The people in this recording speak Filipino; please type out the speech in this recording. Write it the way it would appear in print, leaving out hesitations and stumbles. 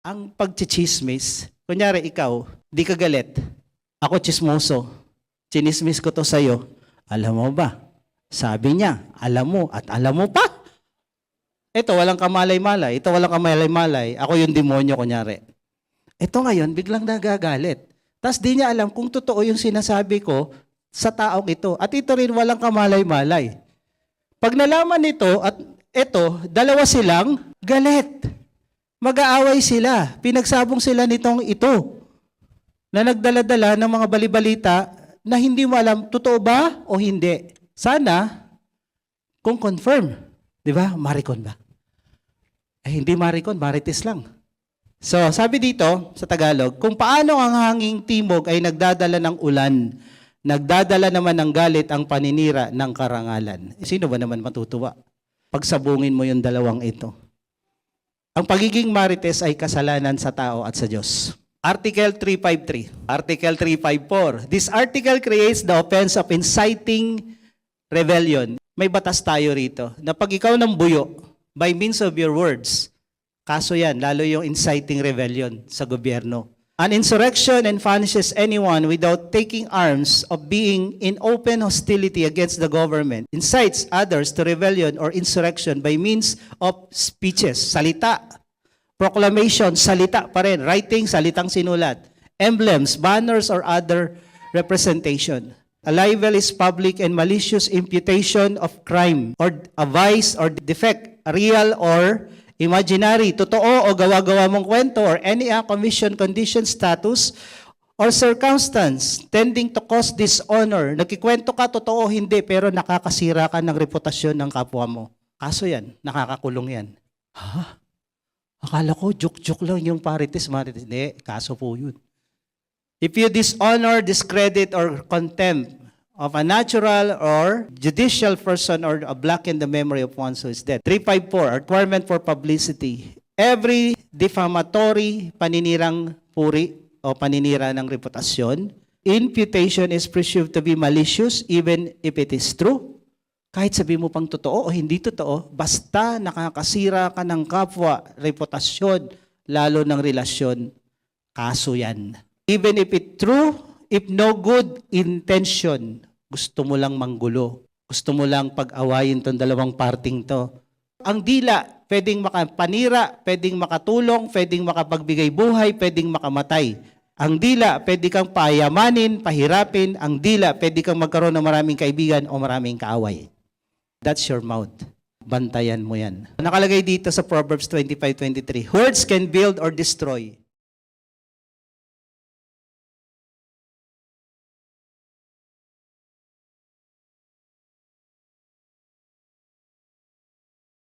Ang pagchichismis, kunyari ikaw, di ka galit, ako chismoso, chinismis ko to sa'yo, alam mo ba? Sabi niya, alam mo at alam mo pa. Ito, walang kamalay-malay. Ito, walang kamalay-malay. Ako yung demonyo, kunyari. Ito ngayon, biglang nagagalit. Tapos di niya alam kung totoo yung sinasabi ko sa taong ito. At ito rin walang kamalay-malay. Pag nalaman nito at ito, dalawa silang galit. Mag-aaway sila. Pinagsabong sila nitong ito na nagdala-dala ng mga balibalita na hindi mo alam, totoo ba o hindi. Sana, kung confirm, di ba? Maricon ba? Hindi maricon, marites lang. So, sabi dito sa Tagalog, kung paano ang hanging timog ay nagdadala ng ulan, nagdadala naman ng galit ang paninira ng karangalan. Sino ba naman matutuwa? Pagsabungin mo yung dalawang ito. Ang pagiging marites ay kasalanan sa tao at sa Diyos. Article 353. Article 354. This article creates the offense of inciting rebellion. May batas tayo rito na pag ikaw ng buyo, by means of your words, kaso yan, lalo yung inciting rebellion sa gobyerno. An insurrection and punishes anyone without taking arms of being in open hostility against the government, incites others to rebellion or insurrection by means of speeches, salita, proclamation, salita pa rin, writing, salitang sinulat, emblems, banners, or other representation. A libel is public and malicious imputation of crime or a vice or defect, real or imaginary, totoo o gawa-gawa mong kwento, or any commission, condition, status, or circumstance tending to cause dishonor. Nagkikwento ka, totoo o hindi, pero nakakasira ka ng reputasyon ng kapwa mo. Kaso yan, nakakakulong yan. Ha? Akala ko, joke-joke lang yung marites. Hindi, kaso po yun. If you dishonor, discredit, or contempt of a natural or judicial person or blacken the memory of one who is dead. 354, requirement for publicity. Every defamatory paninirang puri o paninira ng reputasyon, imputation is presumed to be malicious even if it is true. Kahit sabi mo pang totoo o hindi totoo, basta nakakasira ka ng kapwa, reputasyon, lalo ng relasyon, kaso yan. Even if it's true, if no good intention, gusto mo lang manggulo, gusto mo lang pag-awayin tong dalawang parting to. Ang dila, pwedeng makapanira, pwedeng makatulong, pwedeng makapagbigay buhay, pwedeng makamatay. Ang dila, pwede kang payamanin, pahirapin. Ang dila, pwede kang magkaroon ng maraming kaibigan o maraming kaaway. That's your mouth. Bantayan mo yan. Nakalagay dito sa Proverbs 25:23, words can build or destroy.